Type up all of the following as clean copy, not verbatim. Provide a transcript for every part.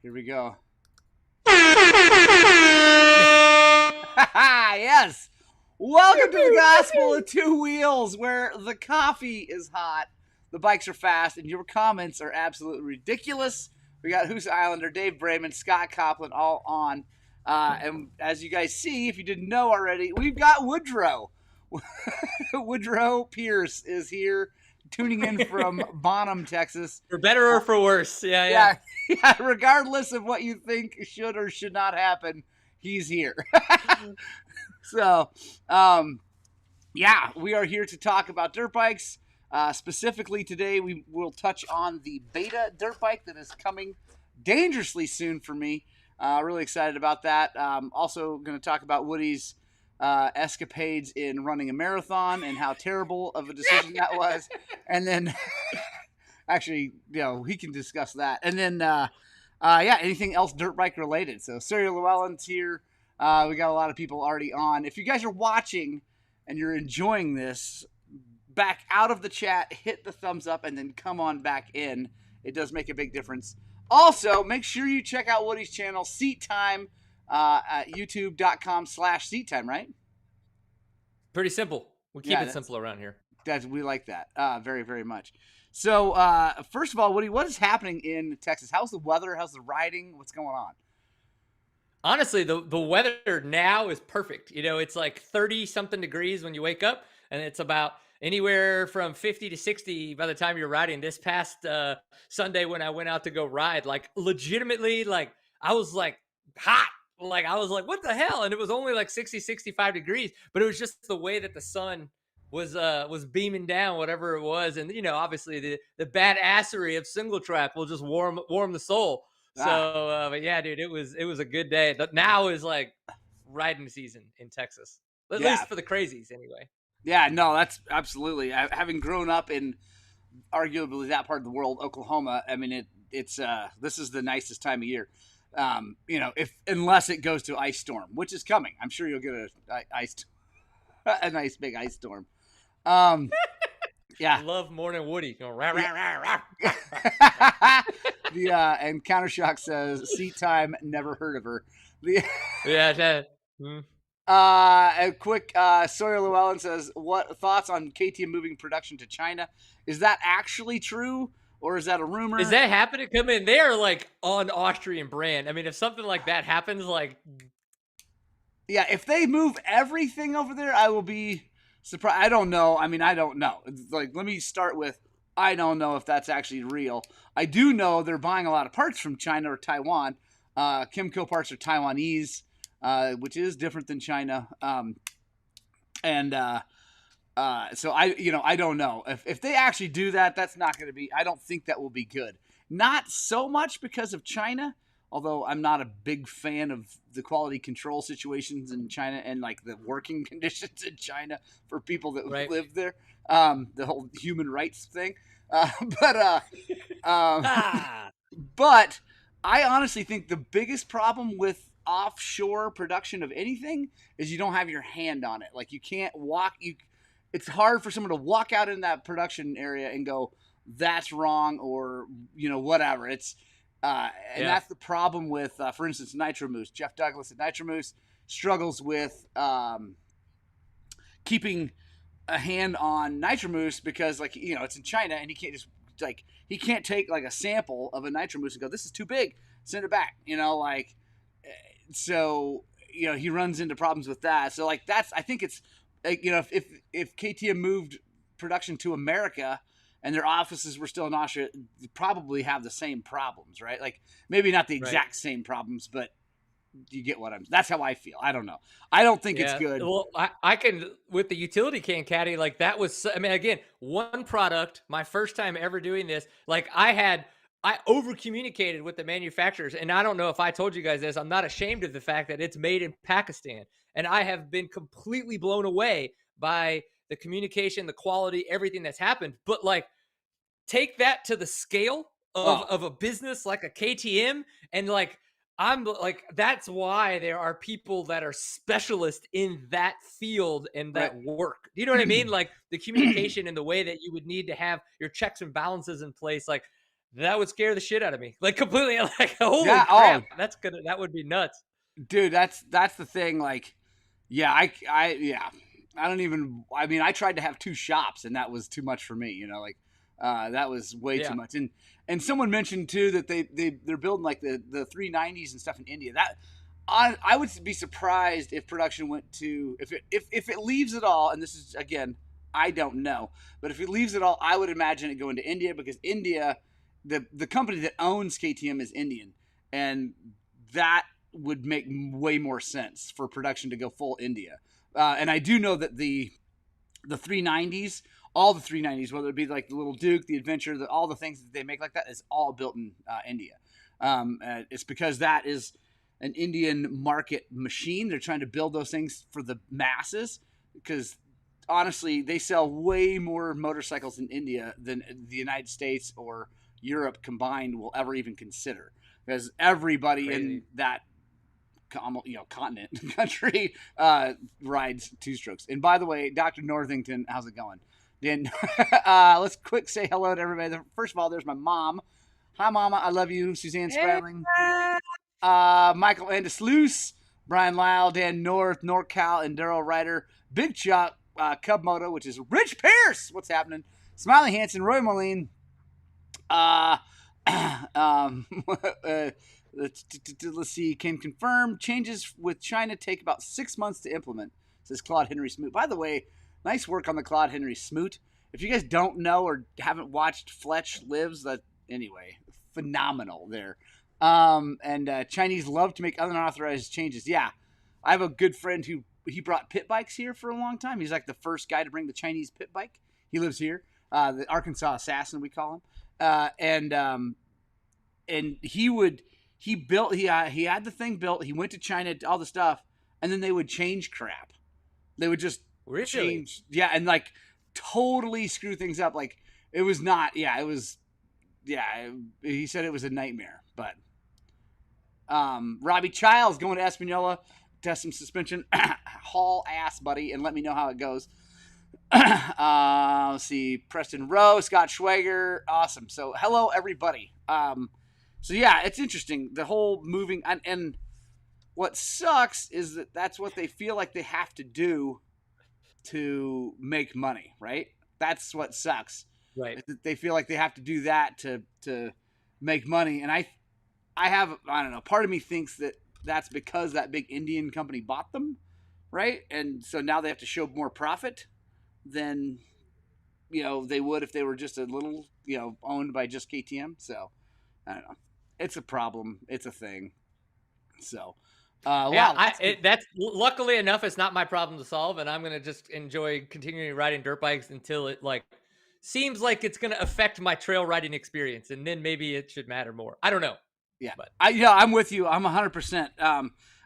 Here we go. Yes. Welcome to the Gospel of Two Wheels, where the coffee is hot, the bikes are fast, and your comments are absolutely ridiculous. We got Hoos Islander, Dave Brayman, Scott Copland all on. And as you guys see, if you didn't know already, we've got Woodrow. Woodrow Pierce is here, tuning in from Bonham, Texas. For better or for worse. Yeah. Yeah, regardless of what you think should or should not happen, he's here. So, yeah, we are here to talk about dirt bikes. Specifically today, we will touch on the beta dirt bike that is coming dangerously soon for me. Really excited about that. Also going to talk about Woody's escapades in running a marathon and how terrible of a decision that was. And then, actually, he can discuss that. And then, anything else dirt bike related. So, Sarah Llewellyn's here. We got a lot of people already on. If you guys are watching and you're enjoying this, back out of the chat, hit the thumbs up, and then come on back in. It does make a big difference. Also, make sure you check out Woody's channel, Seat Time, at youtube.com/Seat Time, right? Pretty simple. We keep it simple around here. We like that very, very much. So, first of all, Woody, what is happening in Texas? How's the weather? How's the riding? What's going on? Honestly, the weather now is perfect. It's like 30-something degrees when you wake up, and it's about anywhere from 50 to 60 by the time you're riding. This past Sunday when I went out to go ride, like legitimately, like I was like hot. Like I was like, what the hell? And it was only like 60, 65 degrees, but it was just the way that the sun was beaming down, whatever it was. And, obviously the badassery of single track will just warm the soul. So, but yeah, dude, it was a good day. But now is like riding season in Texas, at least for the crazies anyway. Yeah, no, that's absolutely. Having grown up in arguably that part of the world, Oklahoma, I mean, it's this is the nicest time of year. Unless it goes to ice storm, which is coming. I'm sure you'll get a nice big ice storm. Yeah. Love morning Woody. Rah, rah, rah, rah. And Countershock says, Seat Time, never heard of her. Yeah. A quick Sawyer Llewellyn says, what thoughts on KTM moving production to China? Is that actually true, or is that a rumor? Is that happening? Come in, they are like on Austrian brand. I mean, if something like that happens, like, yeah, if they move everything over there, I will be surprised. I don't know. I mean, I don't know. Like, let me start with, I don't know if that's actually real. I do know they're buying a lot of parts from China or Taiwan. Kimco parts are Taiwanese, which is different than China. So I don't know if they actually do that. That's not going to be. I don't think that will be good. Not so much because of China, although I'm not a big fan of the quality control situations in China and like the working conditions in China for people that live there. The whole human rights thing. But I honestly think the biggest problem with offshore production of anything is you don't have your hand on it. Like you can't walk. It's hard for someone to walk out in that production area and go, that's wrong, or whatever. It's that's the problem with, for instance, Nitro Moose. Jeff Douglas at Nitro Moose struggles with keeping a hand on Nitro Moose because, it's in China and he can't just he can't take like a sample of a Nitro Moose and go, this is too big, send it back. So he runs into problems with that. So I think it's if KTM moved production to America and their offices were still in Austria, they probably have the same problems, right? Like maybe not the exact same problems, but you get what that's how I feel. I don't know. I don't think it's good. Well, I can, with the utility can caddy, like that was, I mean, again, one product, my first time ever doing this, like I over communicated with the manufacturers, and I don't know if I told you guys this, I'm not ashamed of the fact that it's made in Pakistan, and I have been completely blown away by the communication, the quality, everything that's happened. But like, take that to the scale of a business like a KTM, and like, I'm like, that's why there are people that are specialists in that field and that work. You know what I mean? Like the communication and the way that you would need to have your checks and balances in place. Like that would scare the shit out of me. Like completely like holy Yeah. Oh, crap, that would be nuts. dude, that's the thing. Like, yeah, yeah, I don't even. I mean, I tried to have two shops, and that was too much for me. Like, that was way too Yeah. much. And someone mentioned too that they're building like the 390s and stuff in India. That I would be surprised if production went to if it leaves at all. And this is again, I don't know, but if it leaves at all, I would imagine it going to India because India, the company that owns KTM is Indian, and that would make way more sense for production to go full India. And I do know that the 390s, all the 390s, whether it be like the Little Duke, the Adventure, all the things that they make like that is all built in India. It's because that is an Indian market machine. They're trying to build those things for the masses because honestly, they sell way more motorcycles in India than the United States or Europe combined will ever even consider because everybody Crazy. in that continent country rides two strokes. And by the way, Dr. Northington, how's it going? Then let's quick say hello to everybody. First of all, there's my mom. Hi, Mama. I love you. Suzanne Spradling. Michael Andesluce, Brian Lyle, Dan North, NorCal, and Daryl Ryder. Big Chuck, Cub Moto, which is Rich Pierce. What's happening? Smiley Hansen, Roy Moline. Let's see. Can confirm changes with China take about 6 months to implement, says Claude Henry Smoot. By the way, nice work on the Claude Henry Smoot. If you guys don't know or haven't watched Fletch Lives, anyway, phenomenal there. And Chinese love to make unauthorized changes. Yeah, I have a good friend who he brought pit bikes here for a long time. He's like the first guy to bring the Chinese pit bike. He lives here, the Arkansas Assassin, we call him. And he built he had the thing built. He went to China, all the stuff, and then they would change crap. They would just Really? change, yeah, and like totally screw things up. Like it was not, yeah, it was, yeah. He said it was a nightmare, but Robbie Childs going to Espanola, test some suspension, haul ass, buddy, and let me know how it goes. Let's see, Preston Rowe, Scott Schwager, awesome. So hello everybody. So yeah, it's interesting the whole moving and what sucks is that that's what they feel like they have to do to make money, right? That's what sucks. Right. They feel like they have to do that to make money, and I don't know. Part of me thinks that that's because that big Indian company bought them, right? And so now they have to show more profit than they would if they were just a little owned by just KTM. So I don't know. It's a problem. It's a thing. So yeah, wow, that's luckily enough. It's not my problem to solve, and I'm gonna just enjoy continuing riding dirt bikes until it seems like it's gonna affect my trail riding experience, and then maybe it should matter more. I don't know. Yeah, but I'm with you. I'm 100%.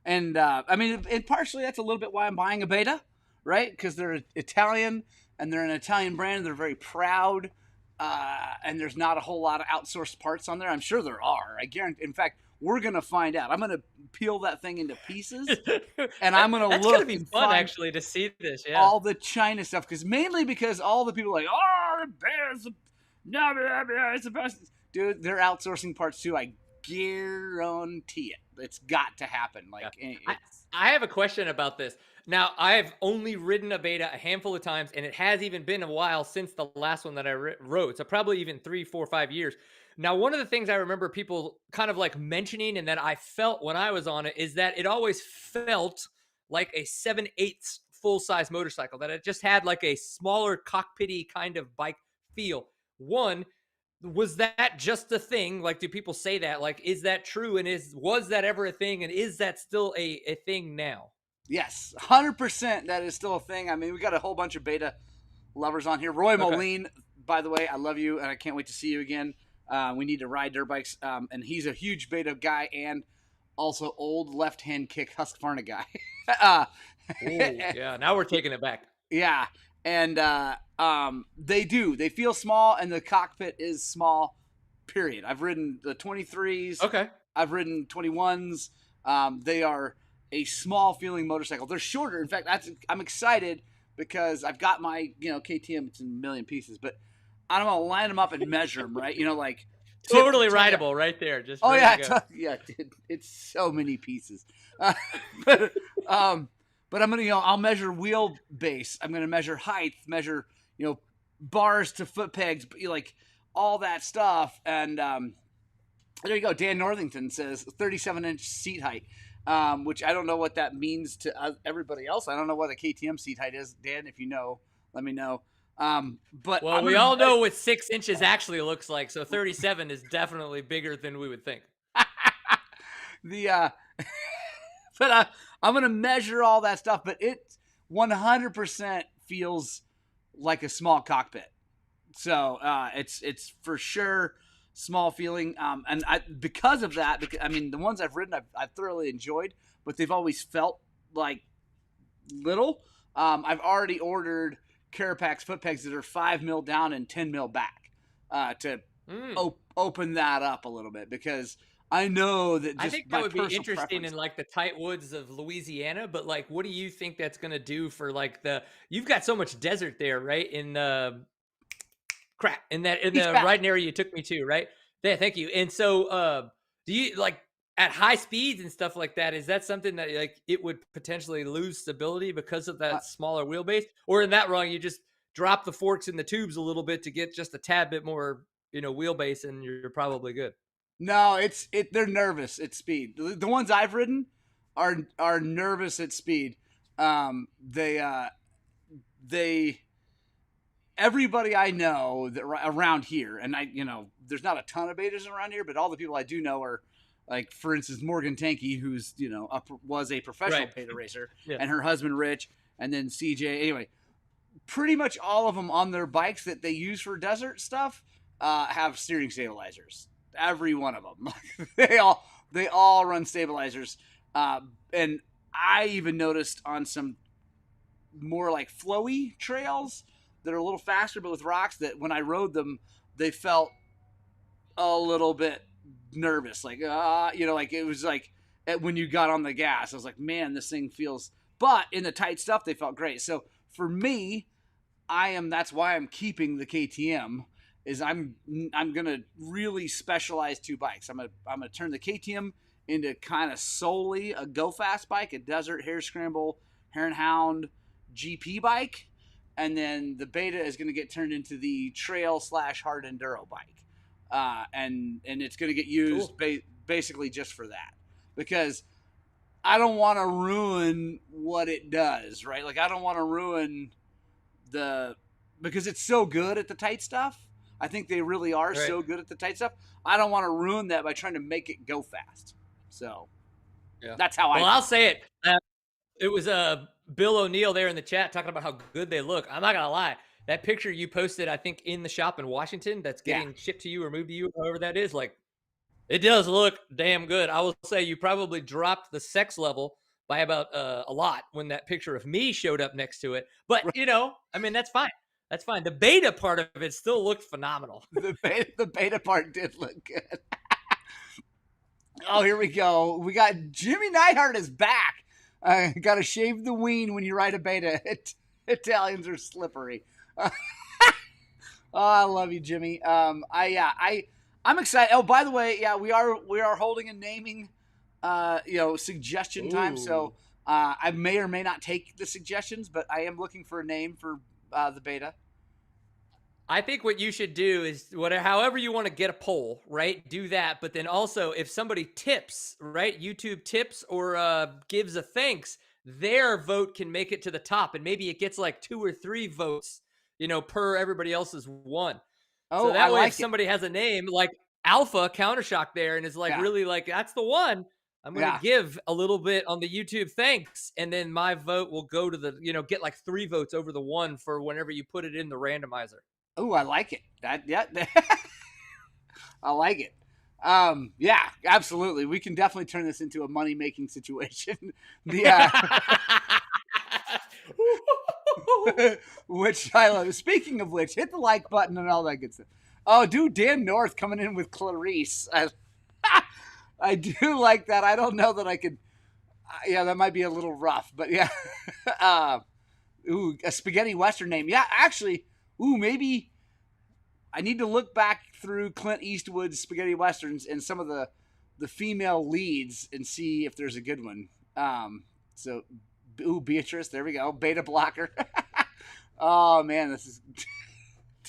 And I mean, and partially that's a little bit why I'm buying a Beta, right? Because they're Italian and they're an Italian brand. And they're very proud, and there's not a whole lot of outsourced parts on there. I'm sure there are. I guarantee. In fact, we're gonna find out. I'm gonna peel that thing into pieces, and I'm gonna that's look. Gonna be fun actually to see this. Yeah, all the China stuff, mainly because all the people are like, oh, Beta's it's the best. Dude, they're outsourcing parts too. I guarantee it. It's got to happen. Like, yeah. I have a question about this. Now, I've only ridden a Beta a handful of times, and it has even been a while since the last one that I rode. So probably even 3, 4, 5 years. Now, one of the things I remember people kind of like mentioning, and that I felt when I was on it, is that it always felt like a 7/8 full-size motorcycle. That it just had like a smaller cockpity kind of bike feel. One. Was that just a thing? Like, do people say that? Like, is that true? And was that ever a thing? And is that still a thing now? Yes, 100%. That is still a thing. I mean, we got a whole bunch of Beta lovers on here. Roy Moline, by the way, I love you, and I can't wait to see you again. We need to ride dirt bikes, and he's a huge Beta guy and also old left-hand kick Husqvarna guy. Ooh, yeah, now we're taking it back. Yeah. And they feel small, and the cockpit is small, period. I've ridden the 23s. Okay. I've ridden 21s. They are a small feeling motorcycle. They're shorter. In fact, I'm excited because I've got my KTM. It's in a million pieces, but I'm going to line them up and measure them, right? Like Totally rideable right there. Just oh yeah, go. dude, it's so many pieces. But but I'm gonna I'll measure wheelbase. I'm gonna measure height, measure bars to foot pegs, like all that stuff. And there you go. Dan Northington says 37-inch seat height, which I don't know what that means to everybody else. I don't know what a KTM seat height is. Dan, if you know, let me know. But well, we all know what 6 inches actually looks like, so 37 is definitely bigger than we would think. But I'm gonna measure all that stuff. But it 100% feels like a small cockpit. So it's for sure small feeling. And because of that, I mean, the ones I've ridden, I've thoroughly enjoyed, but they've always felt like little. I've already ordered Carapax foot pegs that are 5 mil down and 10 mil back to open that up a little bit, because I know that I think that would be interesting in like the tight woods of Louisiana, but like, what do you think that's going to do for like you've got so much desert there, right? In the riding area you took me to, right? Yeah, thank you. And so, do you like at high speeds and stuff like that? Is that something that like it would potentially lose stability because of that smaller wheelbase, or in that wrong, you just drop the forks in the tubes a little bit to get just a tad bit more, wheelbase, and you're probably good? No, they're nervous at speed. The ones I've ridden are nervous at speed. They everybody I know that around here, and there's not a ton of betas around here, but all the people I do know are like, for instance, Morgan Tankey, who's was a professional beta racer, and her husband Rich, and then CJ. Anyway, pretty much all of them on their bikes that they use for desert stuff have steering stabilizers. Every one of them. they all run stabilizers. And I even noticed on some more like flowy trails that are a little faster but with rocks, that when I rode them, they felt a little bit nervous. Like, like it was like when you got on the gas, I was like, man, this thing feels, but in the tight stuff, they felt great. So for me, that's why I'm keeping the KTM. Is I'm gonna really specialize two bikes. I'm gonna turn the KTM into kind of solely a go fast bike, a desert hare scramble, hare and hound GP bike, and then the Beta is gonna get turned into the trail / hard enduro bike, and it's gonna get used basically just for that, because I don't want to ruin what it does, right? Like I don't want to ruin because it's so good at the tight stuff. I think they really are so good at the tight stuff. I don't want to ruin that by trying to make it go fast. So that's how I'll say it. It was Bill O'Neill there in the chat talking about how good they look. I'm not going to lie. That picture you posted, I think, in the shop in Washington that's getting shipped to you or moved to you, however that is, like, it does look damn good. I will say you probably dropped the sex level by about a lot when that picture of me showed up next to it. But, I mean, that's fine. That's fine. The beta part of it still looked phenomenal. The beta part did look good. Oh, here we go. We got Jimmy Neidhart is back. Got to shave the ween when you ride a beta. Italians are slippery. Oh, I love you, Jimmy. I'm excited. Oh, by the way, we are holding a naming, suggestion time. So I may or may not take the suggestions, but I am looking for a name for the beta. I think what you should do is however you want to get a poll, right? Do that. But then also if somebody tips, right? YouTube tips or gives a thanks, their vote can make it to the top. And maybe it gets like 2 or 3 votes, per everybody else's one. Oh, so that way, if somebody has a name like Alpha Countershock there and is like, really like, that's the one, I'm going to give a little bit on the YouTube thanks. And then my vote will go to the, get like 3 votes over the one for whenever you put it in the randomizer. Oh, I like it. I like it. Yeah, absolutely. We can definitely turn this into a money-making situation. Which I love. Speaking of which, hit the like button and all that good stuff. Oh, dude, Dan North coming in with Clarice. I do like that. I don't know that I could. That might be a little rough, but yeah. A spaghetti western name. Yeah, actually. Maybe I need to look back through Clint Eastwood's spaghetti westerns and some of the female leads and see if there's a good one. So, Beatrice, there we go, beta blocker. Oh man, this is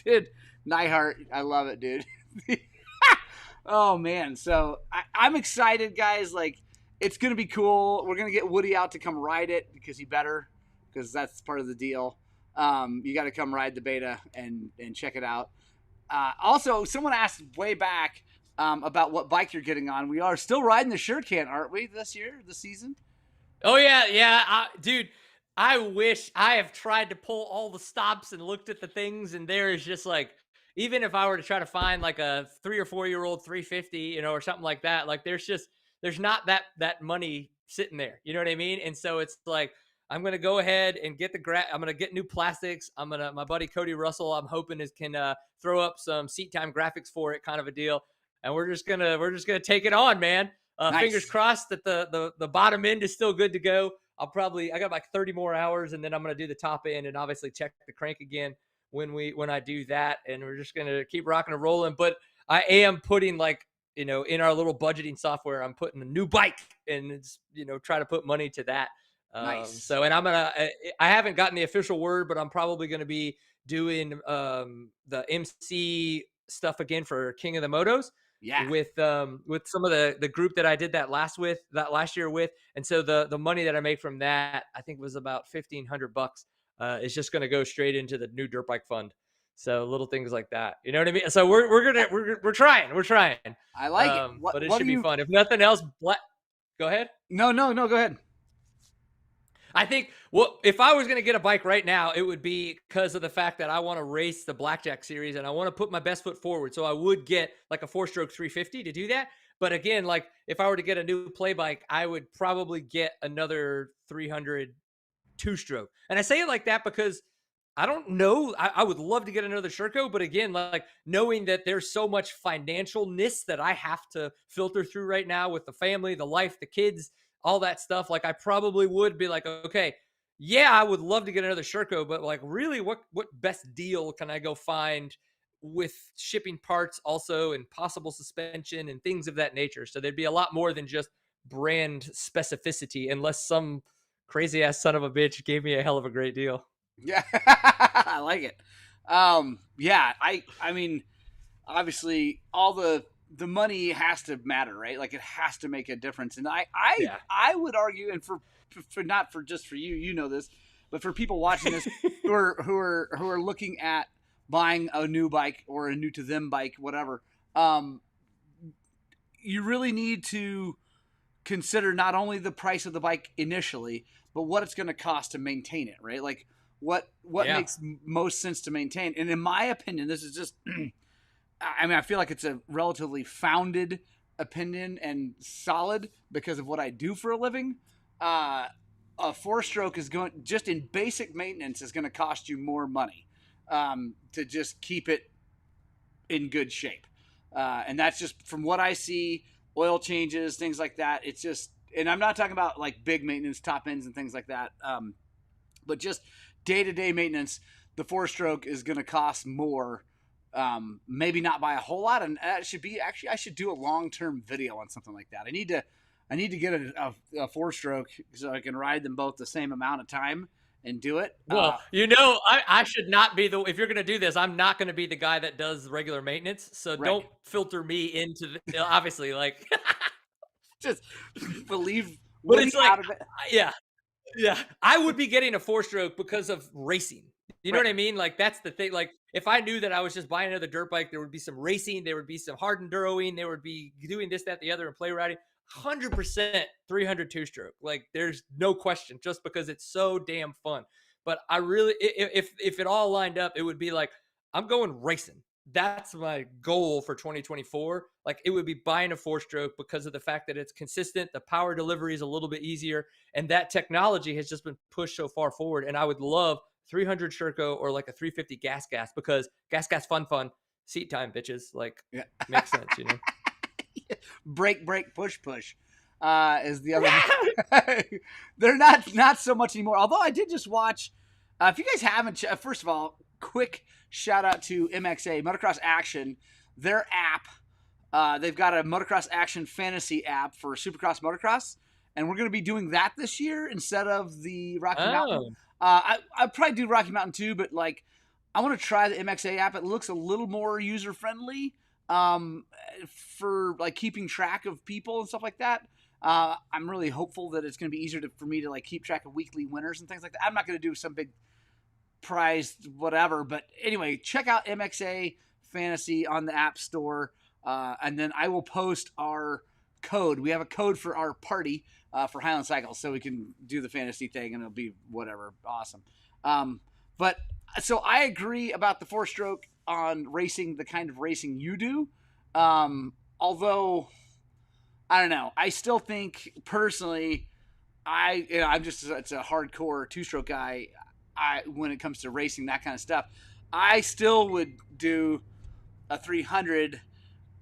dude, Neihart, I love it, dude. Oh man, so I'm excited, guys. Like, it's gonna be cool. We're gonna get Woody out to come ride it because that's part of the deal. You got to come ride the beta and check it out. Also, someone asked way back about what bike you're getting on. We are still riding the Shurcan, aren't we, this season? Oh yeah, dude. I wish I have tried to pull all the stops and looked at the things, and there is just like, even if I were to try to find like a 3 or 4 year old 350, or something like that, like there's not that money sitting there. You know what I mean? And so it's like, I'm going to go ahead and get I'm going to get new plastics. My buddy Cody Russell, I'm hoping can throw up some seat time graphics for it, kind of a deal. And we're just going to take it on, man. Nice. Fingers crossed that the bottom end is still good to go. I got like 30 more hours, and then I'm going to do the top end and obviously check the crank again when I do that. And we're just going to keep rocking and rolling. But I am putting in our little budgeting software, I'm putting a new bike, and it's, try to put money to that. Nice. So, and I haven't gotten the official word, but I'm probably going to be doing the MC stuff again for King of the Motos. Yeah. With some of the group that I did that last year with. And so the money that I make from that, I think was about $1,500, is just going to go straight into the new dirt bike fund. So little things like that, you know what I mean? So we're trying. I like it. But it should be fun. If nothing else, go ahead. No, go ahead. I think, if I was going to get a bike right now, it would be because of the fact that I want to race the Blackjack series and I want to put my best foot forward. So I would get like a 4-stroke 350 to do that. But again, like if I were to get a new play bike, I would probably get another 300 2-stroke. And I say it like that because I don't know. I would love to get another Sherco, but again, like knowing that there's so much financialness that I have to filter through right now with the family, the life, the kids, all that stuff. Like I probably would be like, okay, yeah, I would love to get another Sherco, but like really what best deal can I go find with shipping parts also and possible suspension and things of that nature. So there'd be a lot more than just brand specificity unless some crazy ass son of a bitch gave me a hell of a great deal. Yeah, I like it. Yeah, I mean, obviously all the money has to matter, right? Like it has to make a difference. And I would argue, and for not for just for you know this, but for people watching this who are looking at buying a new bike or a new to them bike, whatever, you really need to consider not only the price of the bike initially, but what it's going to cost to maintain it, right? Like what makes most sense to maintain. And in my opinion, this is just, I mean, I feel like it's a relatively founded opinion and solid because of what I do for a living. A 4-stroke is going, just in basic maintenance, is going to cost you more money to just keep it in good shape. And that's just from what I see, oil changes, things like that. It's just, and I'm not talking about like big maintenance, top ends and things like that. But just day-to-day maintenance, the 4-stroke is going to cost more. Maybe not by a whole lot. And that should be, actually, I should do a long-term video on something like that. I need to get a 4-stroke so I can ride them both the same amount of time and do it. Well, I should not be if you're going to do this, I'm not going to be the guy that does regular maintenance. So right. Don't filter me into obviously like just believe, but it's like, out of it. Yeah. I would be getting a 4-stroke because of racing. You know what I mean? Like that's the thing. Like if I knew that I was just buying another dirt bike, there would be some racing, there would be some hard enduroing, there would be doing this, that, the other, and play riding. 100% 300 2-stroke. Like there's no question, just because it's so damn fun. But I really, if it all lined up, it would be like, I'm going racing. That's my goal for 2024. Like it would be buying a 4-stroke because of the fact that it's consistent. The power delivery is a little bit easier. And that technology has just been pushed so far forward. And I would love 300 Sherco or like a 350 gas because gas, fun, seat time, bitches. Like makes sense, you know? Break, push is the other. They're not so much anymore. Although I did just watch. If you guys haven't, first of all, quick shout out to MXA Motocross Action. their app. They've got a motocross action fantasy app for Supercross motocross, and we're going to be doing that this year instead of the Rocky Mountain. Oh, I'd probably do Rocky Mountain too, but like I want to try the MXA app. It looks a little more user friendly for like keeping track of people and stuff like that. I'm really hopeful that it's going to be easier for me to like keep track of weekly winners and things like that. I'm not going to do some big prize whatever, but anyway, check out MXA Fantasy on the App Store, and then I will post our code. We have a code for our party for Highland Cycles, so we can do the fantasy thing, and it'll be whatever, awesome. But so I agree about the 4-stroke on racing, the kind of racing you do. Although I don't know, I still think personally, it's a hardcore 2-stroke guy. When it comes to racing, that kind of stuff, I still would do a 300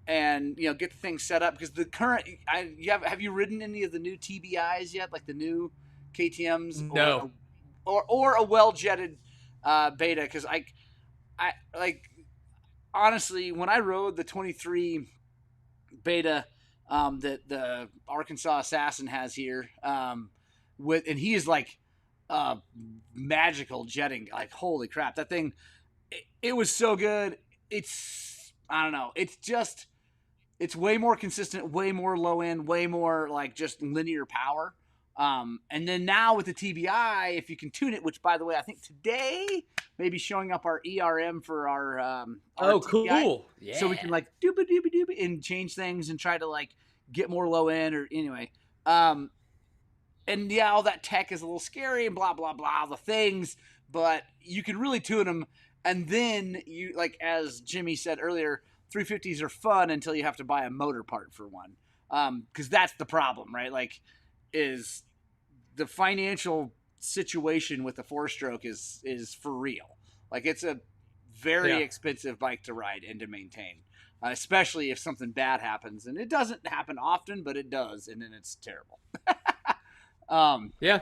and get the thing set up, because the current have you ridden any of the new TBIs yet, like the new KTMs? no. Or a well jetted beta? Because I like, honestly, when I rode the 23 beta that the Arkansas Assassin has here, and he is like magical jetting, like holy crap, that thing, it was so good. I don't know, it's way more consistent, way more low end, way more like just linear power. And then now with the TBI, if you can tune it, which by the way, I think today maybe showing up our ERM for our TBI, cool. Yeah. so we can like doobie doobie doobie and change things and try to like get more low end, or anyway. And yeah, all that tech is a little scary and blah blah blah, the things, but you can really tune them. And then you, like as Jimmy said earlier, 350s are fun until you have to buy a motor part for one, because that's the problem, right? Like, is the financial situation with the 4-stroke is for real. Like, it's a very expensive bike to ride and to maintain, especially if something bad happens. And it doesn't happen often, but it does, and then it's terrible. Yeah.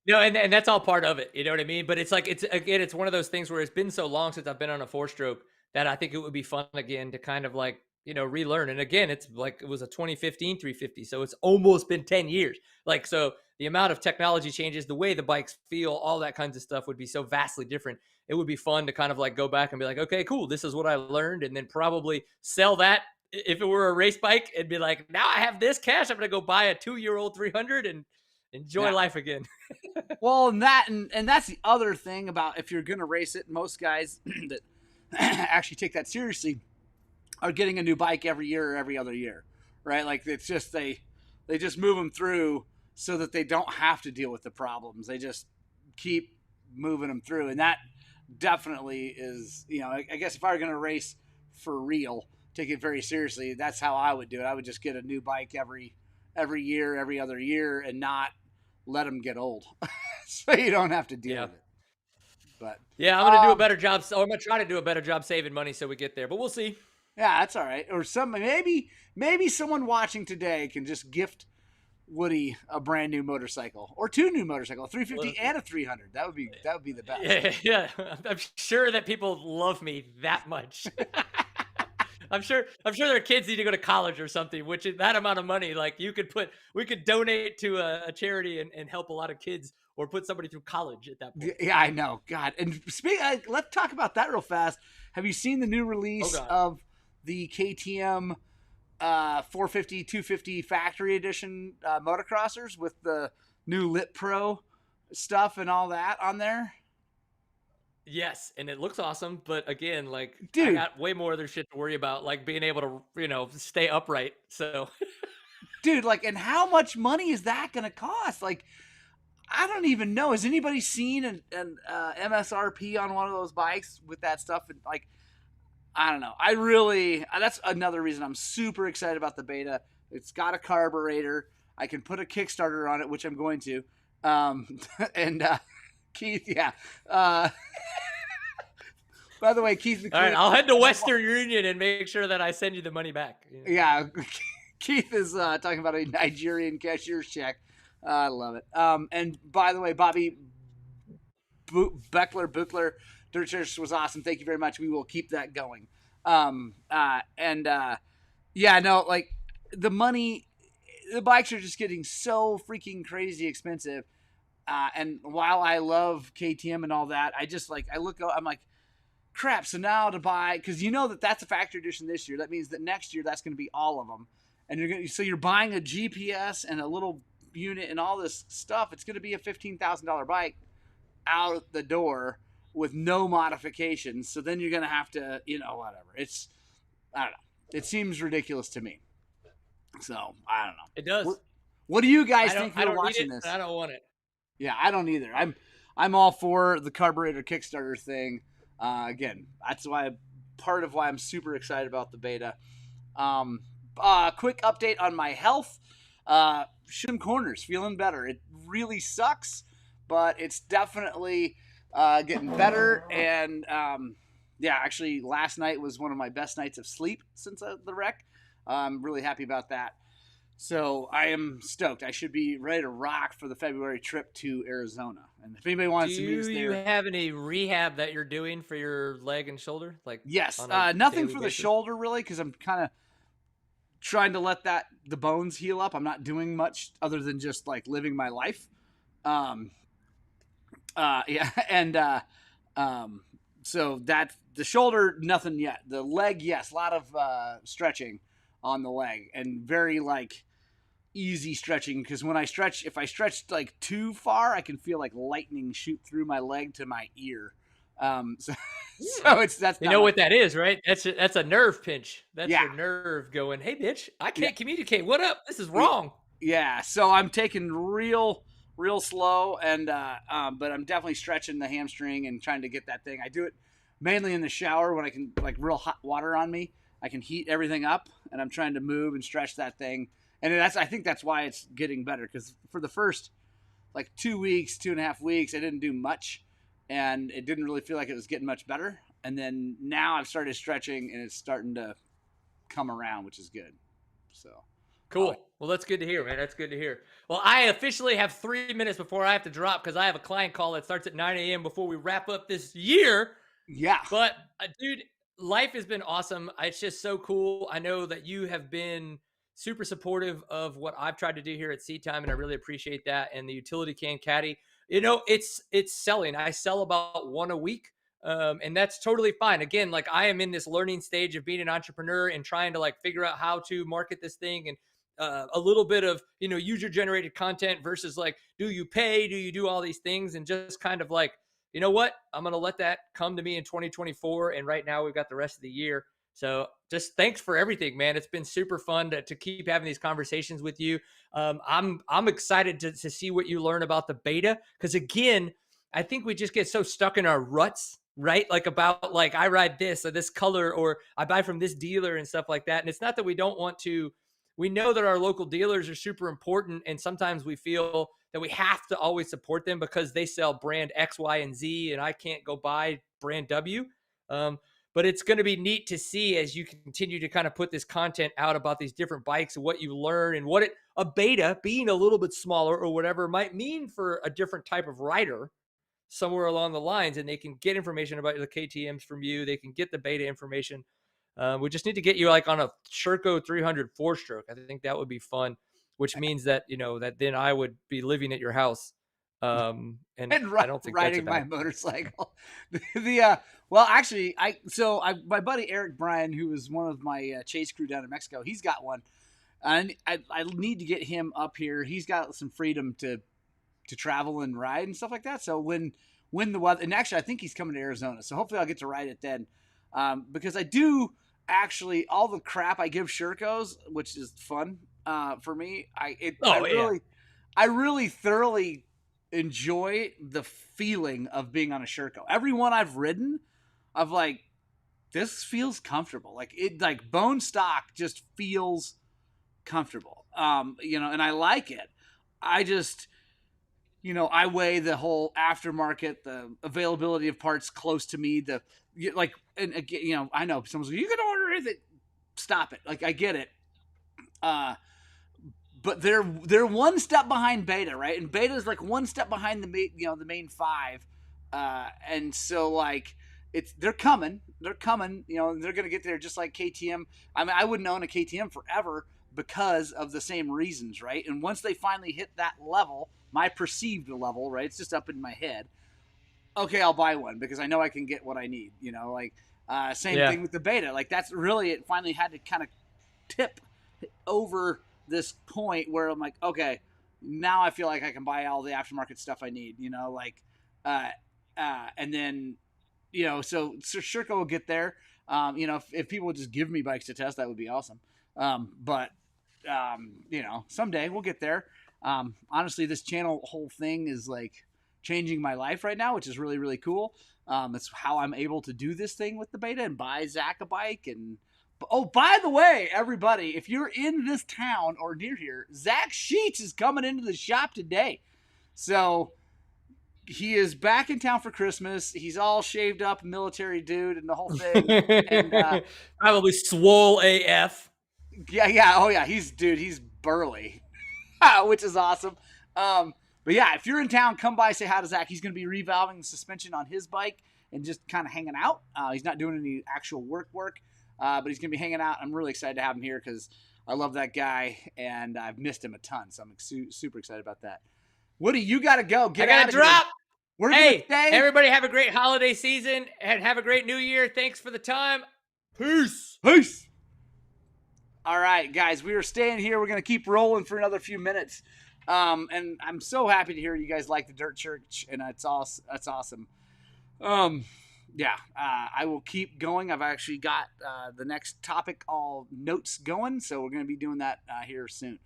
No, and that's all part of it. You know what I mean? But it's like, it's one of those things where it's been so long since I've been on a 4-stroke that I think it would be fun again to kind of like, relearn. And again, it's like, it was a 2015 350. So it's almost been 10 years. Like, so the amount of technology changes, the way the bikes feel, all that kinds of stuff would be so vastly different. It would be fun to kind of like go back and be like, okay, cool, this is what I learned. And then probably sell that if it were a race bike and be like, now I have this cash, I'm going to go buy a 2-year-old 300 and enjoy life again. Well, and that's the other thing about, if you're going to race it, most guys that actually take that seriously are getting a new bike every year or every other year, right? Like, it's just, they just move them through so that they don't have to deal with the problems. They just keep moving them through. And that definitely is, I guess if I were going to race for real, take it very seriously, that's how I would do it. I would just get a new bike every year, every other year, and not let them get old. So you don't have to deal with it. But yeah, I'm going to do a better job. So I'm going to try to do a better job saving money so we get there, but we'll see. Yeah, that's all right. Or maybe someone watching today can just gift Woody a brand new motorcycle, or 2 new motorcycles, a 350 and a 300. That would be the best. Yeah. I'm sure that people love me that much. I'm sure their kids need to go to college or something, which is that amount of money. Like, we could donate to a charity and help a lot of kids, or put somebody through college at that point. Yeah, I know. God. And let's talk about that real fast. Have you seen the new release of the KTM 450, 250 factory edition motocrossers with the new Lit Pro stuff and all that on there? Yes, and it looks awesome, but again, like, dude, I got way more other shit to worry about, like being able to, stay upright. So, dude, like, and how much money is that going to cost? Like, I don't even know. Has anybody seen an MSRP on one of those bikes with that stuff? And like, I don't know. That's another reason I'm super excited about the beta. It's got a carburetor. I can put a Kickstarter on it, which I'm going to. Keith, yeah. By the way, Keith. All right, I'll head to Western Union and make sure that I send you the money back. Yeah, Keith is talking about a Nigerian cashier's check. I love it. And by the way, Bobby Buchler, Dirt Church was awesome. Thank you very much. We will keep that going. Yeah, no, like the money, the bikes are just getting so freaking crazy expensive. And while I love KTM and all that, I just like, I look, I'm like, crap. So now to buy, because you know that that's a factory edition this year. That means that next year that's going to be all of them. And so you're buying a GPS and a little unit and all this stuff. It's going to be a $15,000 bike out the door with no modifications. So then you're going to have to, whatever. I don't know. It seems ridiculous to me. So I don't know. It does. What do you guys think I you're don't watching need it, this? I don't want it. Yeah, I don't either. I'm all for the carburetor Kickstarter thing. Again, that's part of why I'm super excited about the beta. Quick update on my health. Shin corners, feeling better. It really sucks, but it's definitely getting better. And yeah, actually, last night was one of my best nights of sleep since the wreck. I'm really happy about that. So I am stoked. I should be ready to rock for the February trip to Arizona. And if anybody wants to meet us there, do you have any rehab that you're doing for your leg and shoulder? Like, yes, nothing for the shoulder really, because I'm kind of trying to let the bones heal up. I'm not doing much other than just like living my life. Yeah, and so that the shoulder, nothing yet. The leg, yes, a lot of stretching on the leg and very like easy stretching, because when I stretch, if I stretch like too far, I can feel like lightning shoot through my leg to my ear. So that's you know what that is, right? That's a nerve pinch. That's yeah. your nerve going, hey bitch, I can't communicate. What up? This is wrong. Yeah, so I'm taking real slow, and but I'm definitely stretching the hamstring and trying to get that thing. I do it mainly in the shower when I can, like real hot water on me. I can heat everything up, and I'm trying to move and stretch that thing. And I think that's why it's getting better, because for the first like 2 weeks, 2.5 weeks, I didn't do much, and it didn't really feel like it was getting much better. And then now I've started stretching, and it's starting to come around, which is good. So cool. Well, that's good to hear, man. That's good to hear. Well, I officially have 3 minutes before I have to drop, because I have a client call that starts at 9 a.m. before we wrap up this year. Yeah. But dude, life has been awesome. It's just so cool. I know that you have been super supportive of what I've tried to do here at Seat Time, and I really appreciate that. And the utility can caddy, it's selling. I sell about one a week. And that's totally fine. Again, like I am in this learning stage of being an entrepreneur and trying to like figure out how to market this thing, and a little bit of, user generated content versus like, do you pay? Do you do all these things? And just kind of like, you know what? I'm going to let that come to me in 2024. And right now we've got the rest of the year. So just thanks for everything, man. It's been super fun to keep having these conversations with you. I'm excited to see what you learn about the beta. Cause again, I think we just get so stuck in our ruts, right? Like about like, I ride this or this color, or I buy from this dealer and stuff like that. And it's not that we don't want to, we know that our local dealers are super important. And sometimes we feel that we have to always support them because they sell brand X, Y, and Z, and I can't go buy brand W. But it's going to be neat to see as you continue to kind of put this content out about these different bikes and what you learn, and what a beta being a little bit smaller or whatever might mean for a different type of rider somewhere along the lines. And they can get information about the KTMs from you. They can get the beta information. We just need to get you like on a Sherco 300 4-stroke. I think that would be fun, which means that, that then I would be living at your house. And I don't think riding that's my motorcycle. Well, actually, my buddy Eric Bryan, who was one of my chase crew down in Mexico, he's got one, and I need to get him up here. He's got some freedom to travel and ride and stuff like that. So when the weather, and actually I think he's coming to Arizona, so hopefully I'll get to ride it then, because I do actually, all the crap I give Shercos, which is fun for me. I really thoroughly enjoy the feeling of being on a Sherco. Every one I've ridden, I've like, this feels comfortable. Like it, like bone stock just feels comfortable. And I like it. I just, I weigh the whole aftermarket, the availability of parts close to me, and again, I know someone's like, you can order it. Stop it. Like I get it. But they're one step behind beta, right? And beta is like one step behind the main 5. And so like they're coming. They're coming. You know, they're going to get there just like KTM. I mean, I wouldn't own a KTM forever because of the same reasons, right? And once they finally hit that level, my perceived level, right? It's just up in my head. Okay, I'll buy one because I know I can get what I need. You know, like same Yeah. thing with the Beta. Like that's really it. Finally had to kind of tip over this point where I'm like, okay, now I feel like I can buy all the aftermarket stuff I need. You know, like, and then you know, so Sherco will get there. You know, if people would just give me bikes to test, that would be awesome. But you know, someday we'll get there. Honestly, this channel whole thing is like changing my life right now, which is really, really cool. It's how I'm able to do this thing with the Beta and buy Zach a bike. And oh, by the way, everybody, if you're in this town or near here, Zach Sheets is coming into the shop today. So he is back in town for Christmas. He's all shaved up, military dude, and the whole thing. And Probably swole AF. yeah, oh yeah, he's burly, which is awesome. But yeah, if you're in town, come by, say hi to Zach. He's going to be revalving the suspension on his bike and just kind of hanging out. He's not doing any actual work, but he's going to be hanging out. I'm really excited to have him here because I love that guy and I've missed him a ton. So I'm super excited about that. Woody, you got to go. I got to drop. We're hey, everybody have a great holiday season and have a great new year. Thanks for the time. Peace. Peace. All right, guys, we are staying here. We're going to keep rolling for another few minutes. And I'm so happy to hear you guys like the Dirt Church, and that's awesome. Yeah, I will keep going. I've actually got the next topic all notes going, so we're going to be doing that here soon.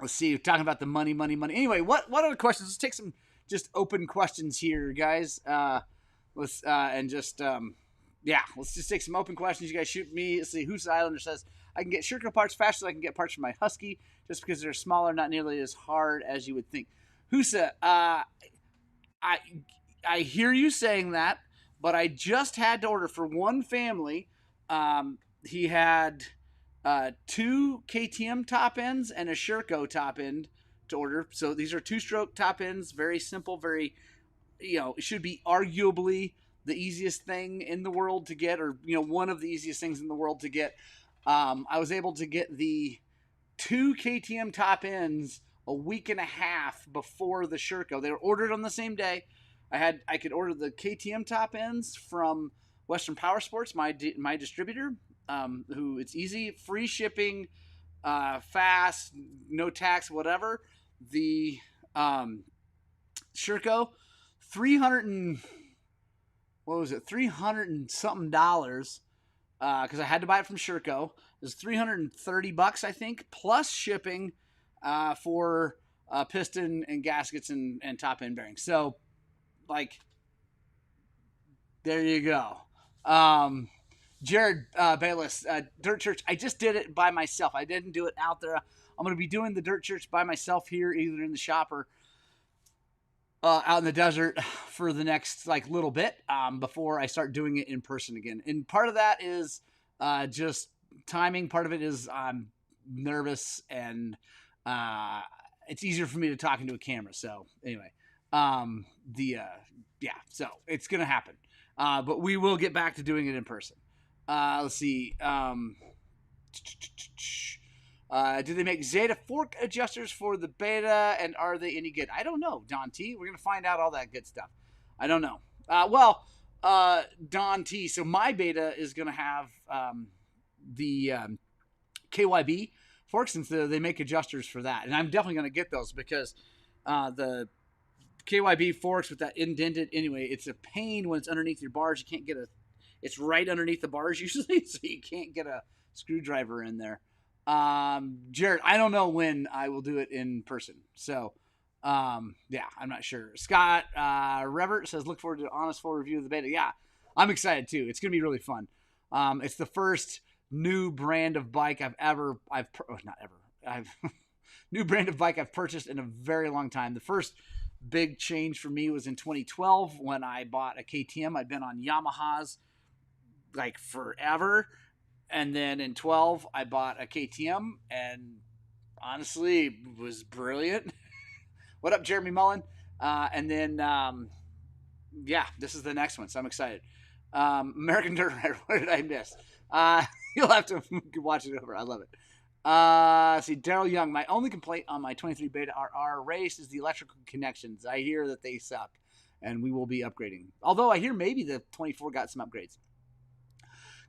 Let's see, talking about the money. Anyway, what other questions? Let's take some just open questions here, guys. Let's just take some open questions. You guys shoot me. Let's see, Hoos Islander says, I can get Sherco parts faster than I can get parts for my Husky just because they're smaller, not nearly as hard as you would think. Husa, I hear you saying that, but I just had to order for one family. He had 2 KTM top ends and a Sherco top end to order. So these are 2-stroke top ends, very simple, very, you know, it should be arguably the easiest thing in the world to get, or, you know, one of the easiest things in the world to get. I was able to get the 2 KTM top ends a week and a half before the Sherco. They were ordered on the same day. I could order the KTM top ends from Western Power Sports, my distributor, who it's easy, free shipping, fast, no tax, whatever. The Sherco, $300 and something dollars, because I had to buy it from Sherco. It was $330, I think, plus shipping for piston and gaskets and top end bearings. So, like, there you go. Jared Bayless, Dirt Church, I just did it by myself. I didn't do it out there. I'm going to be doing the Dirt Church by myself here, either in the shop or out in the desert for the next little bit before I start doing it in person again. And part of that is just timing. Part of it is I'm nervous and it's easier for me to talk into a camera. So anyway, so it's going to happen. But we will get back to doing it in person. Let's see. Do they make Zeta fork adjusters for the Beta, and are they any good? I don't know, Don T. We're going to find out all that good stuff. I don't know. Don T. So my Beta is going to have the KYB forks, and so they make adjusters for that. And I'm definitely going to get those because the KYB forks with that indented, anyway, it's a pain when it's underneath your bars. You can't get it's right underneath the bars usually, so you can't get a screwdriver in there. Jared, I don't know when I will do it in person. So, I'm not sure. Scott Revert says, look forward to an honest full review of the Beta. Yeah, I'm excited too. It's going to be really fun. It's the first new brand of bike new brand of bike I've purchased in a very long time. The first big change for me was in 2012 when I bought a KTM. I'd been on Yamahas forever. And then in 12, I bought a KTM, and honestly, it was brilliant. What up, Jeremy Mullen? And then yeah, this is the next one, so I'm excited. American Dirt Rider. What did I miss? You'll have to watch it over. I love it. See, Daryl Young. My only complaint on my 23 Beta RR race is the electrical connections. I hear that they suck, and we will be upgrading. Although I hear maybe the 24 got some upgrades.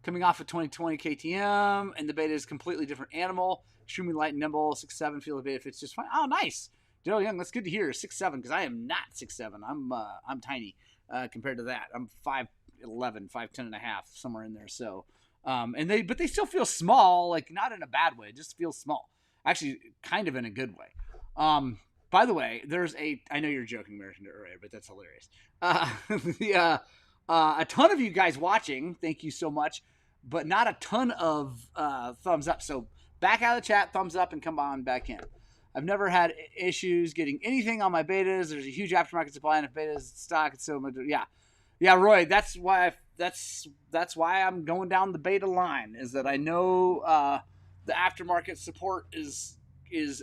Coming off of 2020 KTM, and the Beta is a completely different animal. Extremely light and nimble. 6'7", feel the Beta fits just fine. Oh, nice. Daryl Young, that's good to hear. 6'7", because I am not 6'7". I'm tiny compared to that. I'm 5'11", 5'10 and a half, somewhere in there. So, but they still feel small, like not in a bad way. It just feels small. Actually, kind of in a good way. By the way, I know you're joking, American Dirt Rider, but that's hilarious. A ton of you guys watching, thank you so much, but not a ton of thumbs up. So back out of the chat, thumbs up, and come on back in. I've never had issues getting anything on my betas. There's a huge aftermarket supply, and if betas stock, it's so much. Yeah, Roy. That's why I'm going down the beta line. Is that I know the aftermarket support is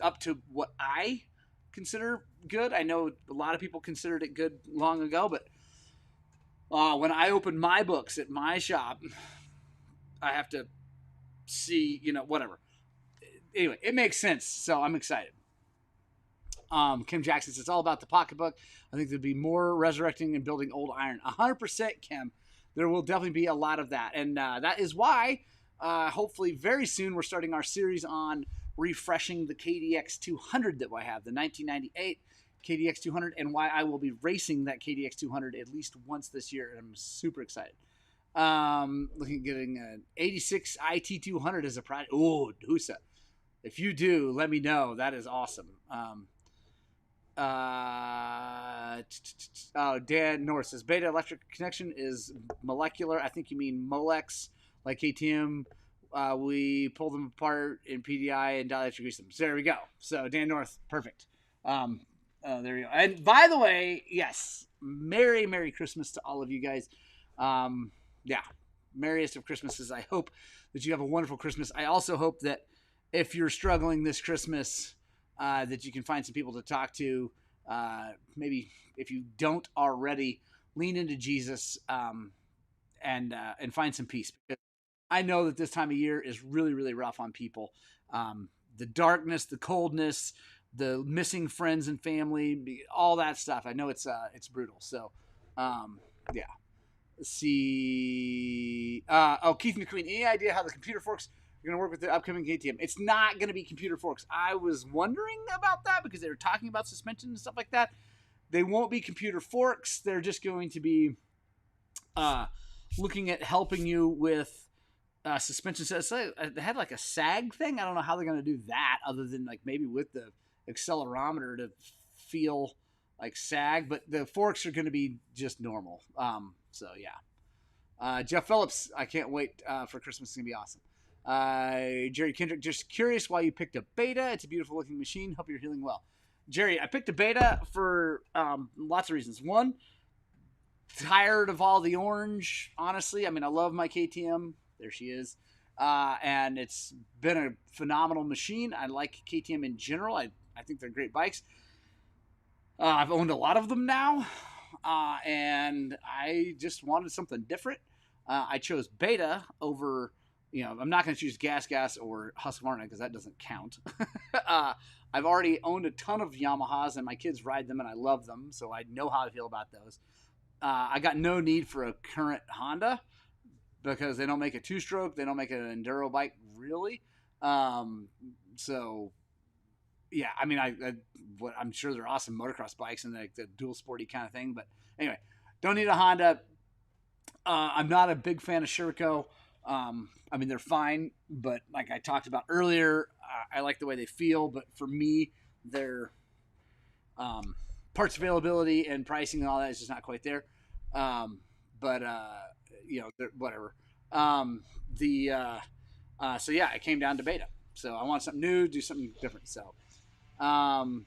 up to what I consider good. I know a lot of people considered it good long ago, but when I open my books at my shop, I have to see, whatever. Anyway, it makes sense, so I'm excited. Kim Jackson says it's all about the pocketbook. I think there'll be more resurrecting and building old iron. 100%, Kim. There will definitely be a lot of that, and that is why, hopefully, very soon we're starting our series on refreshing the KDX 200 that I have, the 1998 KDX 200, and why I will be racing that KDX 200 at least once this year, and I'm super excited. Looking at getting an 86 IT 200 as a project. Oh, Husa. If you do, let me know. That is awesome. Dan North says Beta electric connection is molecular. I think you mean Molex, like KTM. We pull them apart in PDI and dielectric grease them. So there we go. So Dan North, perfect. There you go. And by the way, yes, Merry Christmas to all of you guys. Yeah, merriest of Christmases. I hope that you have a wonderful Christmas. I also hope that if you're struggling this Christmas, that you can find some people to talk to. Maybe if you don't already, lean into Jesus and find some peace. Because I know that this time of year is really, really rough on people. The darkness, the coldness, the missing friends and family, all that stuff. I know it's brutal. So, yeah. Let's see. Keith McQueen, any idea how the computer forks are going to work with the upcoming KTM? It's not going to be computer forks. I was wondering about that because they were talking about suspension and stuff like that. They won't be computer forks. They're just going to be looking at helping you with suspension. So they had like a sag thing. I don't know how they're going to do that other than like maybe with the accelerometer to feel like sag, but the forks are going to be just normal. So yeah. Jeff Phillips, I can't wait for Christmas. It's going to be awesome. Jerry Kendrick, just curious why you picked a Beta. It's a beautiful looking machine. Hope you're healing well. Jerry, I picked a Beta for lots of reasons. One, tired of all the orange, honestly. I mean, I love my KTM. There she is. And it's been a phenomenal machine. I like KTM in general. I think they're great bikes. I've owned a lot of them now, and I just wanted something different. I chose Beta over, I'm not going to choose Gas or Husqvarna because that doesn't count. I've already owned a ton of Yamahas, and my kids ride them, and I love them, so I know how I feel about those. I got no need for a current Honda because they don't make a two-stroke. They don't make an enduro bike, really. So, yeah, I mean, I'm sure they're awesome motocross bikes and the dual sporty kind of thing. But anyway, don't need a Honda. I'm not a big fan of Sherco. I mean, they're fine, but like I talked about earlier, I like the way they feel. But for me, their parts availability and pricing and all that is just not quite there. Whatever. So yeah, it came down to Beta. So I want something new, do something different. So, and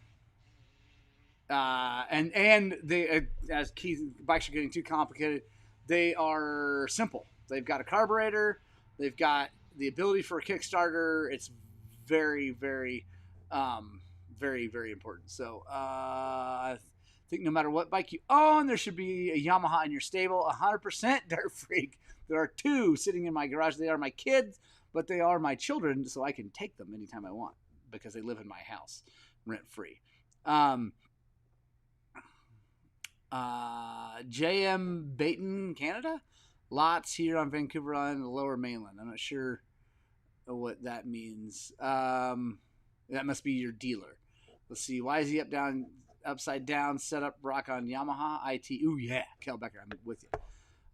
they, as Keith, bikes are getting too complicated, they are simple. They've got a carburetor, they've got the ability for a Kickstarter. It's very, very, very, very important. So, think no matter what bike you own, there should be a Yamaha in your stable. 100% Dirt Freak. There are 2 sitting in my garage. They are my kids, but they are my children, so I can take them anytime I want because they live in my house rent free. JM Baton, Canada. Lots here on Vancouver Island, the Lower Mainland. I'm not sure what that means. That must be your dealer. Let's see. Why is he upside down? Set up rock on Yamaha IT. Ooh yeah, Kel Becker. I'm with you.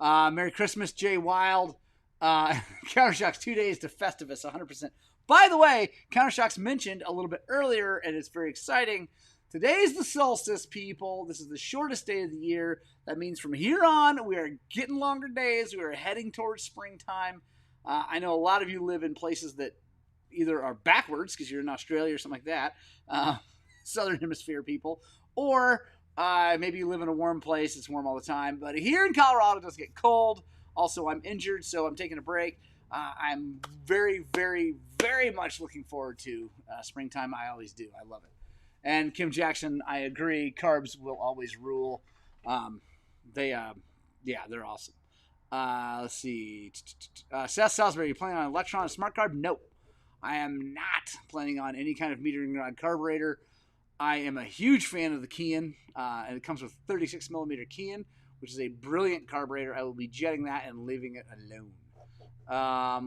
Merry Christmas, Jay Wild. Countershocks 2 days to Festivus, 100%. By the way, Countershocks mentioned a little bit earlier, and it's very exciting. Today's the solstice, people. This is the shortest day of the year. That means from here on, we are getting longer days. We are heading towards springtime. I know a lot of you live in places that either are backwards because you're in Australia or something like that, Southern Hemisphere people, or maybe you live in a warm place. It's warm all the time. But here in Colorado, it does get cold. Also, I'm injured, so I'm taking a break. I'm very, very, very much looking forward to springtime. I always do. I love it. And Kim Jackson, I agree. Carbs will always rule. They're awesome. Let's see. Seth Salisbury, you planning on Electron and smart carb? Nope. I am not planning on any kind of metering rod carburetor. I am a huge fan of the Kian, and it comes with 36 millimeter Kian, which is a brilliant carburetor. I will be jetting that and leaving it alone.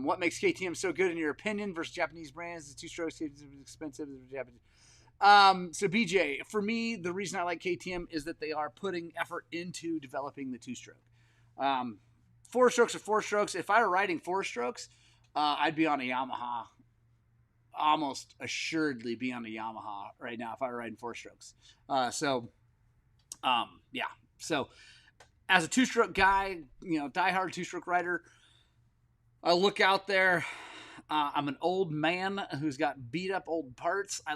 What makes KTM so good in your opinion versus Japanese brands? The 2-stroke is expensive. So BJ, for me, the reason I like KTM is that they are putting effort into developing the 2-stroke. 4 strokes or 4 strokes. If I were riding 4 strokes, I'd be on a Yamaha. Almost assuredly be on a Yamaha right now if I were riding 4 strokes. So as a 2-stroke guy, diehard 2-stroke rider, I look out there. I'm an old man who's got beat up old parts. I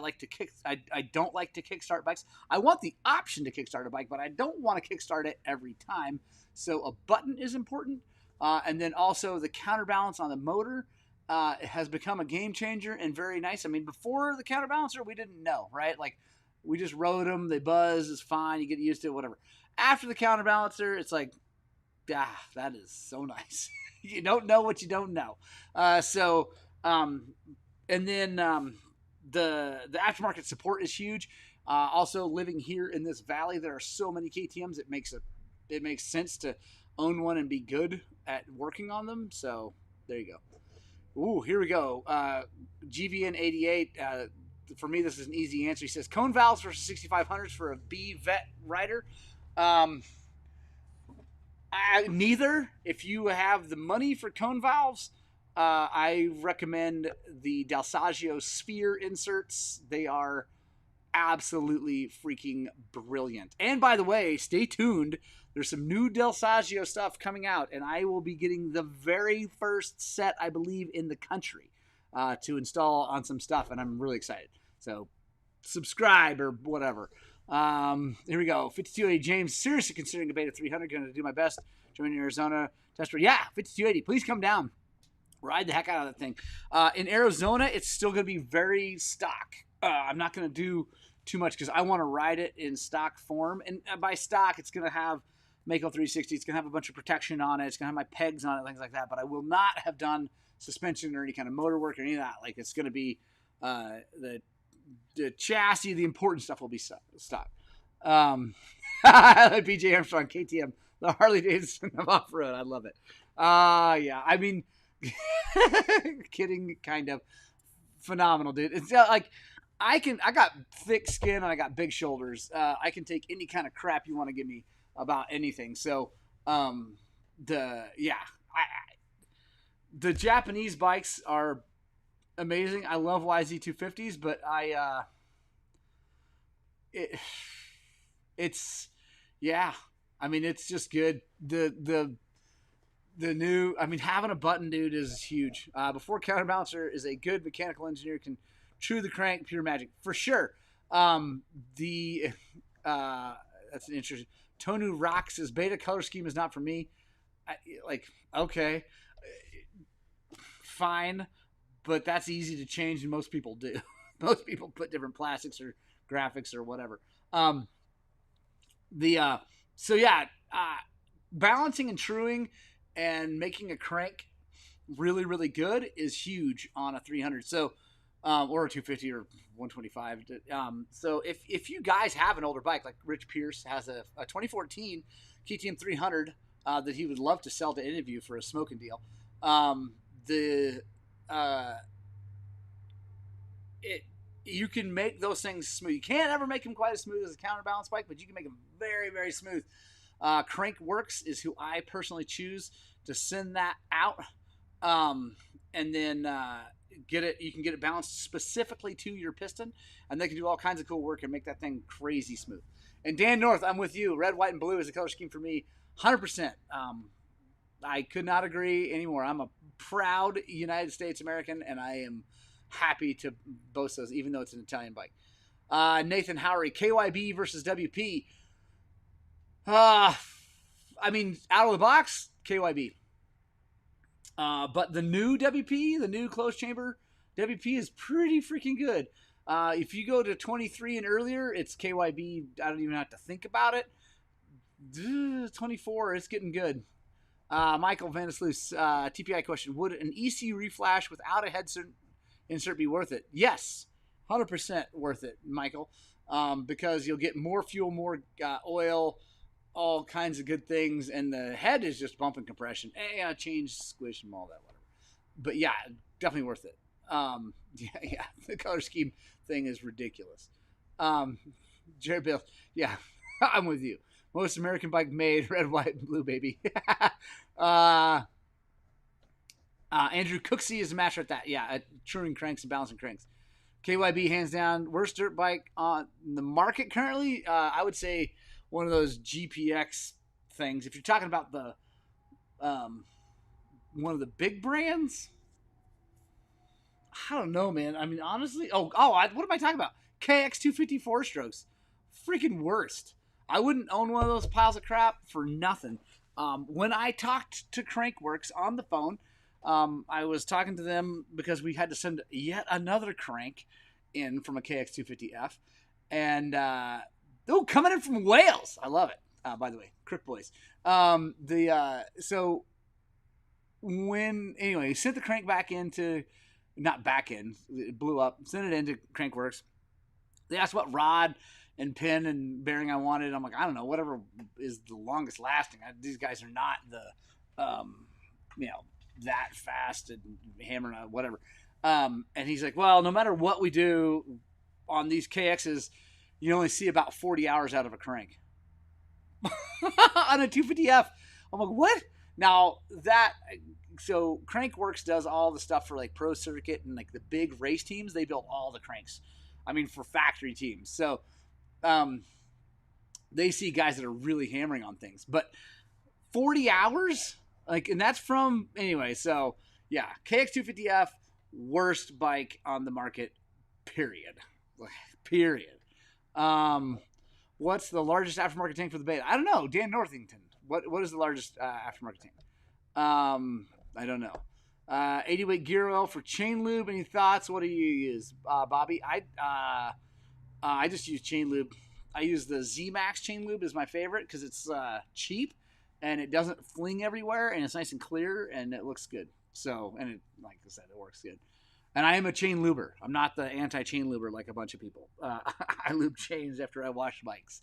don't like to kickstart bikes. I want the option to kickstart a bike, but I don't want to kickstart it every time. So a button is important. And then also the counterbalance on the motor has become a game changer and very nice. I mean, before the counterbalancer, we didn't know, right? Like we just rode them. They buzz. It's fine. You get used to it, whatever. After the counterbalancer, it's like, that is so nice. You don't know what you don't know. And then the aftermarket support is huge. Also, living here in this valley, there are so many KTMs. It makes sense to own one and be good at working on them. So there you go. Ooh, here we go. GVN88. For me, this is an easy answer. He says cone valves versus 6500s for a B vet rider. Neither. If you have the money for cone valves, I recommend the Dalsagio Sphere inserts. They are absolutely freaking brilliant. And by the way, stay tuned. There's some new Dalsagio stuff coming out, and I will be getting the very first set, I believe, in the country to install on some stuff, and I'm really excited. So subscribe or whatever. Here we go. 5280 James, seriously considering a Beta 300. Going to do my best. Join Arizona tester. Yeah, 5280. Please come down. Ride the heck out of that thing. In Arizona, it's still going to be very stock. I'm not going to do too much because I want to ride it in stock form. And by stock, it's going to have Mako 360. It's going to have a bunch of protection on it. It's going to have my pegs on it, things like that. But I will not have done suspension or any kind of motor work or any of that. Like, it's going to be the chassis, the important stuff will be stock. BJ Armstrong, KTM, the Harley Davidson of off-road. I love it. Yeah, I mean, kidding, kind of. Phenomenal, dude. It's like, I got thick skin and I got big shoulders. I can take any kind of crap you want to give me about anything. So, the Japanese bikes are amazing. I love YZ250s, but it's just good. The new, having a button, dude, is huge. Before counterbalancer is a good mechanical engineer can chew the crank, pure magic for sure. That's an interesting. Tonu Rock says beta color scheme is not for me. Okay, fine, but that's easy to change, and most people do. Most people put different plastics or graphics or whatever. The so yeah, balancing and truing and making a crank really really good is huge on a 300. So or a 250 or 125. So if you guys have an older bike, like Rich Pierce has a 2014 KTM 300 that he would love to sell to any of you for a smoking deal. The it You can make those things smooth. You can't ever make them quite as smooth as a counterbalance bike, but you can make them very very smooth. Crank Works is who I personally choose to send that out, and then get it. You can get it balanced specifically to your piston, and they can do all kinds of cool work and make that thing crazy smooth. And Dan North, I'm with you. Red, white, and blue is the color scheme for me, 100%. I could not agree anymore. I'm a proud United States American, and I am happy to boast those, even though it's an Italian bike. Nathan Howery, KYB versus WP. I mean, out of the box, KYB. But the new WP, the new closed chamber WP is pretty freaking good. If you go to 23 and earlier, it's KYB. I don't even have to think about it. 24, it's getting good. Michael Vandersloos, TPI question. Would an ECU reflash without a head insert be worth it? Yes, 100% worth it, Michael, because you'll get more fuel, more oil, all kinds of good things, and the head is just bumping compression. Change, squish, and all that, whatever. But yeah, definitely worth it. Yeah, the color scheme thing is ridiculous. Jared Bill, yeah, I'm with you. Most American bike made, red, white, and blue, baby. Andrew Cooksey is a master at that. Yeah, at truing cranks and balancing cranks. KYB, hands down, worst dirt bike on the market currently. I would say one of those GPX things. If you're talking about the one of the big brands, I don't know, man. I mean, honestly, what am I talking about? KX 250 4-strokes, freaking worst. I wouldn't own one of those piles of crap for nothing. When I talked to Crankworks on the phone, I was talking to them because we had to send yet another crank in from a KX 250F, and coming in from Wales. I love it. By the way, Crook Boys. So when he sent the crank it blew up. Sent it into Crankworks. They asked what rod and pin and bearing I wanted. I'm like, I don't know, whatever is the longest lasting. These guys are not the that fast and hammering out whatever. And he's like, well, no matter what we do on these KXs, you only see about 40 hours out of a crank. On a 250F. I'm like, what? Now so Crankworks does all the stuff for like Pro Circuit and like the big race teams. They build all the cranks. I mean, for factory teams. So they see guys that are really hammering on things. But 40 hours? And that's from, anyway, so yeah, KX250F, worst bike on the market, period. Period. What's the largest aftermarket tank for the Beta? I don't know. Dan Northington. What is the largest aftermarket tank? I don't know. 80 weight gear oil for chain lube. Any thoughts? What do you use, Bobby? I just use chain lube. I use the Z-Max chain lube is my favorite because it's cheap and it doesn't fling everywhere and it's nice and clear and it looks good. So, and it, like I said, it works good. And I am a chain luber. I'm not the anti-chain luber like a bunch of people. I lube chains after I wash bikes.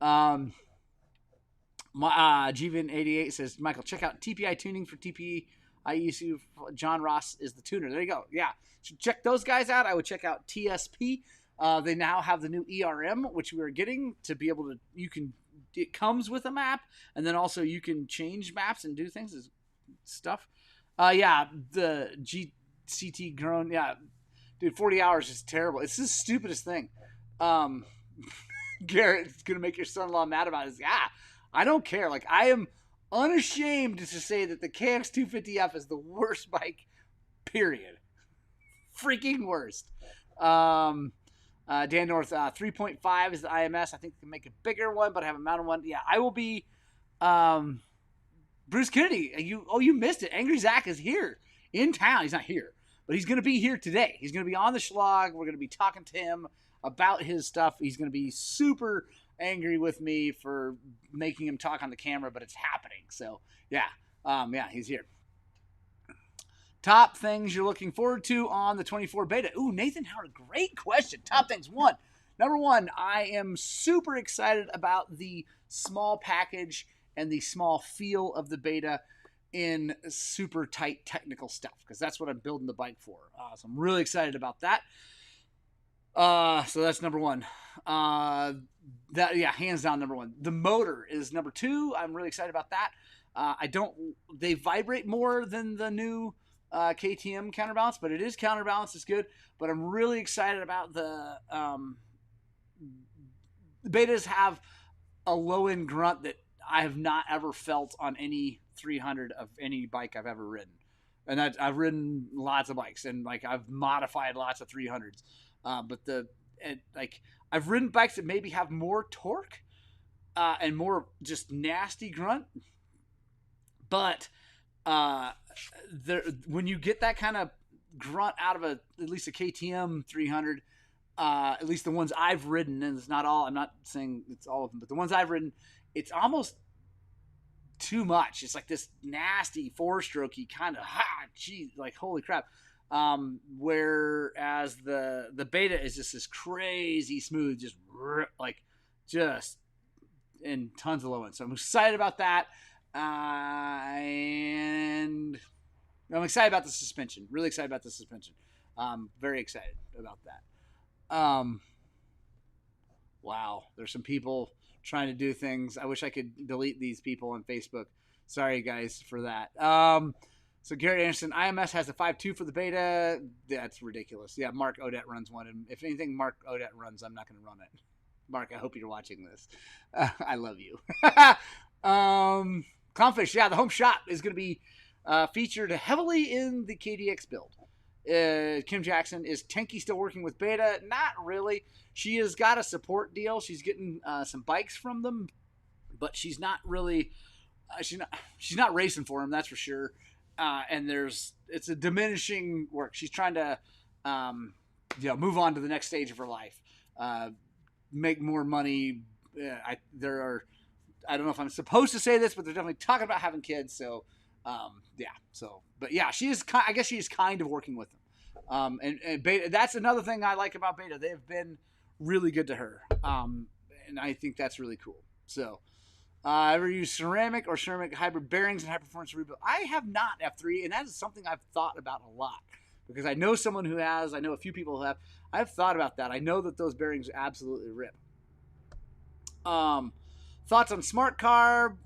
Gvin88 says, Michael, check out TPI Tuning for TPI ECU. John Ross is the tuner. There you go. Yeah. So check those guys out. I would check out TSP. They now have the new ERM, which we are getting to be able to, it comes with a map, and then also you can change maps and do things and stuff. Yeah, the GCT grown, yeah, dude, 40 hours is terrible. It's the stupidest thing. Garrett's gonna make your son-in-law mad about it. I don't care. Like, I am unashamed to say that the KX250F is the worst bike, period. Freaking worst. Dan North, 3.5 is the IMS. I think they can make a bigger one, but I have a mounted one. Yeah, I will be Bruce Kennedy. You missed it. Angry Zach is here in town. He's not here, but he's going to be here today. He's going to be on the Schlag. We're going to be talking to him about his stuff. He's going to be super angry with me for making him talk on the camera, but it's happening. So yeah, he's here. Top things you're looking forward to on the 24 beta. Ooh, Nathan Howard, great question. Top things. Number one, I am super excited about the small package and the small feel of the beta in super tight technical stuff, because that's what I'm building the bike for. So I'm really excited about that. So that's number one. Hands down number one. The motor is number two. I'm really excited about that. They vibrate more than the new KTM counterbalance, but it is counterbalance. It's good. But I'm really excited about the betas have a low end grunt that I have not ever felt on any 300 of any bike I've ever ridden. And I've ridden lots of bikes, and like I've modified lots of 300s. But I've ridden bikes that maybe have more torque and more just nasty grunt. But when you get that kind of grunt out of at least a KTM 300, at least the ones I've ridden, and it's not all, I'm not saying it's all of them, but the ones I've ridden, it's almost too much. It's like this nasty four-strokey kind of, like holy crap. Whereas the beta is just this crazy smooth, just in tons of low end. So I'm excited about that. And I'm excited about the suspension. Really excited about the suspension. Very excited about that. Wow, there's some people trying to do things. I wish I could delete these people on Facebook. Sorry, guys, for that. So Garrett Anderson, IMS has a 5.2 for the beta. That's ridiculous. Yeah, Mark Odette runs one. And if anything Mark Odette runs, I'm not going to run it. Mark, I hope you're watching this. I love you. Clownfish, yeah, the home shop is going to be featured heavily in the KDX build. Kim Jackson, is Tenky still working with Beta? Not really. She has got a support deal. She's getting some bikes from them, but she's not really. She's not racing for them, that's for sure. And it's a diminishing work. She's trying to, move on to the next stage of her life, make more money. I don't know if I'm supposed to say this, but they're definitely talking about having kids. So, but yeah, I guess she is kind of working with them. And Beta, that's another thing I like about Beta. They've been really good to her. And I think that's really cool. So, ever use ceramic or ceramic hybrid bearings and high performance rebuild? I have not, F3, and that is something I've thought about a lot, because I know someone who has. I know a few people who have. I've thought about that. I know that those bearings absolutely rip. Thoughts on Smart Carb?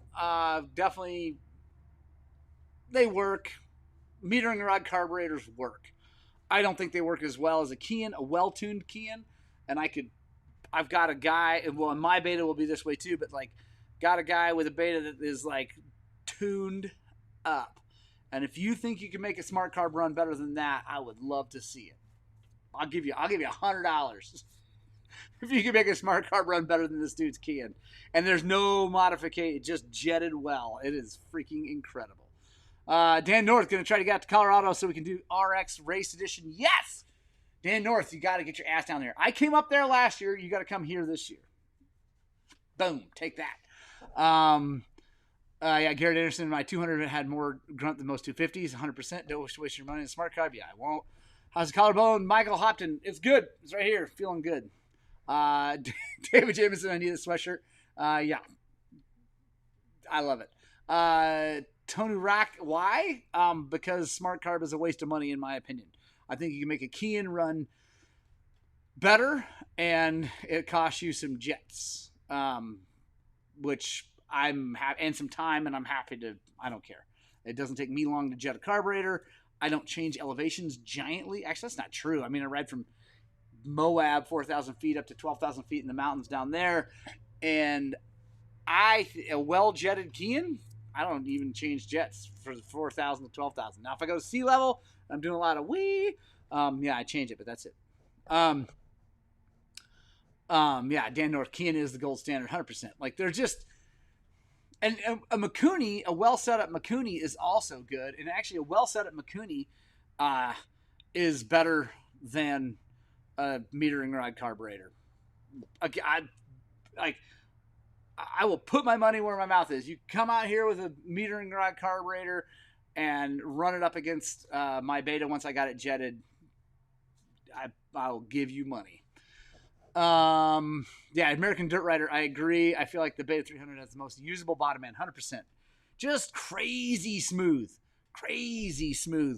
Definitely, they work. Metering rod carburetors work. I don't think they work as well as a well-tuned Kian. And I've got a guy, well, my Beta will be this way too, but like, got a guy with a Beta that is like tuned up. And if you think you can make a Smart Carb run better than that, I would love to see it. I'll give you $100 if you can make a Smart Carb run better than this dude's Kian. And there's no modification, it just jetted well. It is freaking incredible. Dan North going to try to get out to Colorado so we can do RX Race Edition. Yes, Dan North, you got to get your ass down there. I came up there last year. You got to come here this year. Boom, take that. Garrett Anderson, my 200 had more grunt than most 250s, 100%. Don't waste your money in a Smart Carb. Yeah, I won't. How's the collarbone? Michael Hopton, it's good. It's right here, feeling good. David Jameson, I need a sweatshirt. Yeah, I love it. Tony Rack, why? Because Smart Carb is a waste of money, in my opinion. I think you can make a Kian run better, and it costs you some jets, which and some time, and I'm happy to. I don't care. It doesn't take me long to jet a carburetor. I don't change elevations giantly. Actually, that's not true. I mean, I ride from Moab 4,000 feet up to 12,000 feet in the mountains down there, and a well-jetted Kian, I don't even change jets for 4,000 to 12,000. Now, if I go to sea level, I'm doing a lot of I change it, but that's it. Dan North, Kian is the gold standard, 100%. Like, they're just, and a Mikuni, a well set up Mikuni is also good, and actually a well set up Mikuni is better than a metering rod carburetor. like, I will put my money where my mouth is. You come out here with a metering rod carburetor and run it up against my Beta once I got it jetted, I'll give you money. Yeah, American Dirt Rider, I agree. I feel like the Beta 300 has the most usable bottom end, 100%. Just crazy smooth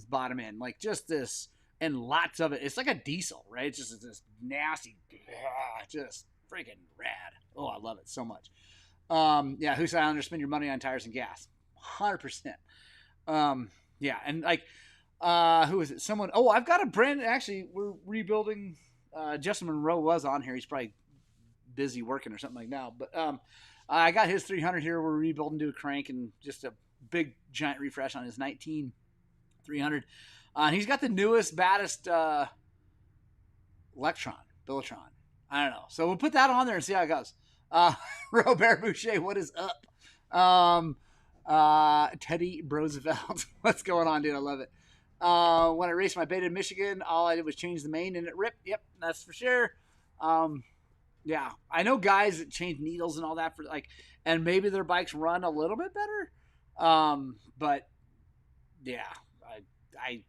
bottom end, like just this, and lots of it. It's like a diesel, right? It's just this nasty, just freaking rad. Oh, I love it so much. Yeah, Hoos Islander, spend your money on tires and gas, 100%. Yeah, and like, who is it? Someone. Oh, I've got a brand. Actually, we're rebuilding. Justin Monroe was on here. He's probably busy working or something like now. But I got his 300 here. We're rebuilding to a crank and just a big giant refresh on his 19 300. And he's got the newest, baddest Beltron. I don't know. So we'll put that on there and see how it goes. Robert Boucher, what is up? Teddy Roosevelt, what's going on, dude? I love it. When I raced my Beta in Michigan, all I did was change the main and it ripped. Yep, that's for sure. Yeah, I know guys that change needles and all that for like, and maybe their bikes run a little bit better. But yeah, I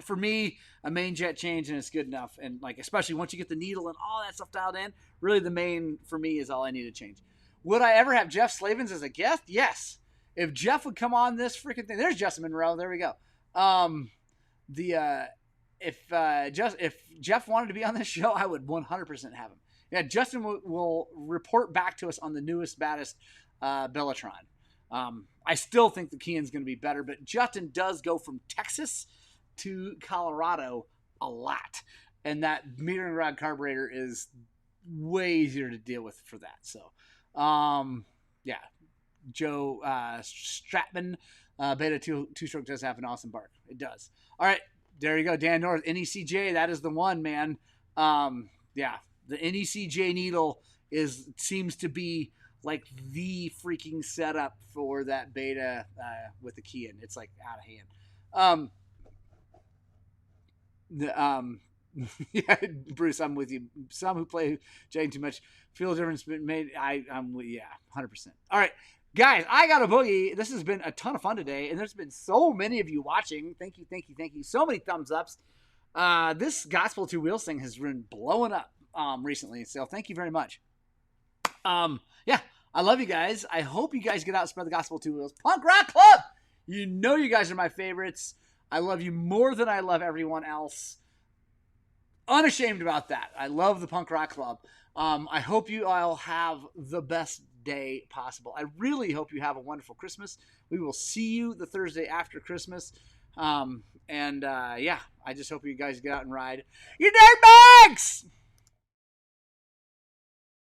for me, a main jet change and it's good enough. And like, especially once you get the needle and all that stuff dialed in, really the main for me is all I need to change. Would I ever have Jeff Slavens as a guest? Yes. If Jeff would come on this freaking thing, there's Justin Monroe. There we go. If Jeff wanted to be on this show, I would 100% have him. Yeah, Justin will report back to us on the newest, baddest Beltron. I still think the Kean's going to be better, but Justin does go from Texas to Colorado a lot, and that metering rod carburetor is way easier to deal with for that. So, yeah, Joe Stratman, Beta two-stroke does have an awesome bark. It does. All right, there you go, Dan North, NECJ. That is the one, man. Yeah, the NECJ needle seems to be like the freaking setup for that Beta with the key in. It's like out of hand. Yeah, Bruce, I'm with you. Some who play Jane too much feel the difference, but I'm 100%. All right, guys, I got a boogie. This has been a ton of fun today, and there's been so many of you watching. Thank you. So many thumbs ups. This Gospel Two Wheels thing has been blowing up recently, so thank you very much. Yeah, I love you guys. I hope you guys get out and spread the Gospel Two Wheels Punk Rock Club. You know you guys are my favorites. I love you more than I love everyone else. Unashamed about that. I love the Punk Rock Club. I hope you all have the best day possible. I really hope you have a wonderful Christmas. We will see you the Thursday after Christmas. Yeah, I just hope you guys get out and ride your dirt bikes!